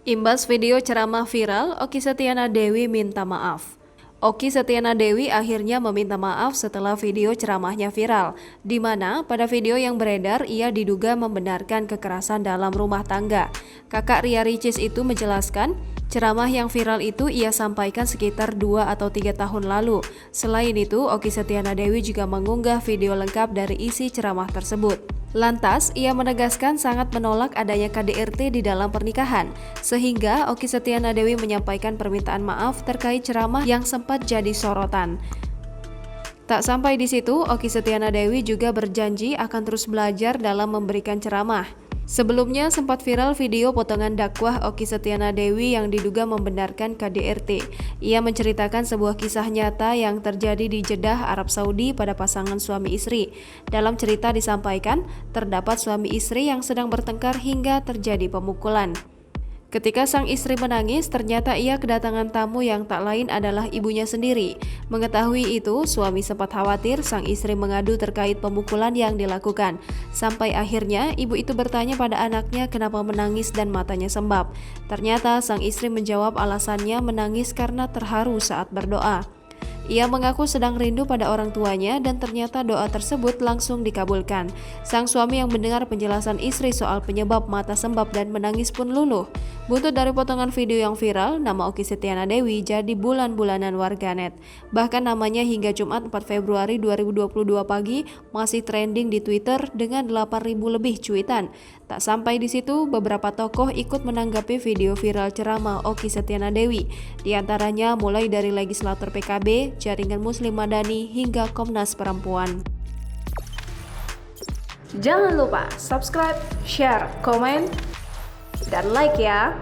Imbas video ceramah viral, Okky Setiana Dewi minta maaf. Okky Setiana Dewi akhirnya meminta maaf setelah video ceramahnya viral, di mana pada video yang beredar ia diduga membenarkan kekerasan dalam rumah tangga. Kakak Ria Ricis itu menjelaskan, ceramah yang viral itu ia sampaikan sekitar 2 atau 3 tahun lalu. Selain itu, Okky Setiana Dewi juga mengunggah video lengkap dari isi ceramah tersebut. Lantas, ia menegaskan sangat menolak adanya KDRT di dalam pernikahan, sehingga Okky Setiana Dewi menyampaikan permintaan maaf terkait ceramah yang sempat jadi sorotan. Tak sampai di situ, Okky Setiana Dewi juga berjanji akan terus belajar dalam memberikan ceramah. Sebelumnya sempat viral video potongan dakwah Okky Setiana Dewi yang diduga membenarkan KDRT. Ia menceritakan sebuah kisah nyata yang terjadi di Jeddah, Arab Saudi pada pasangan suami istri. Dalam cerita disampaikan, terdapat suami istri yang sedang bertengkar hingga terjadi pemukulan. Ketika sang istri menangis, ternyata ia kedatangan tamu yang tak lain adalah ibunya sendiri. Mengetahui itu, suami sempat khawatir sang istri mengadu terkait pemukulan yang dilakukan. Sampai akhirnya, ibu itu bertanya pada anaknya kenapa menangis dan matanya sembab. Ternyata sang istri menjawab alasannya menangis karena terharu saat berdoa. Ia mengaku sedang rindu pada orang tuanya dan ternyata doa tersebut langsung dikabulkan. Sang suami yang mendengar penjelasan istri soal penyebab mata sembab dan menangis pun luluh. Buntut dari potongan video yang viral, nama Okky Setiana Dewi jadi bulan-bulanan warganet. Bahkan namanya hingga Jumat 4 Februari 2022 pagi masih trending di Twitter dengan 8.000 lebih cuitan. Tak sampai di situ, beberapa tokoh ikut menanggapi video viral ceramah Okky Setiana Dewi. Di antaranya mulai dari legislator PKB, Jaringan Muslim Madani, hingga Komnas Perempuan. Jangan lupa subscribe, share, komen, dan like ya.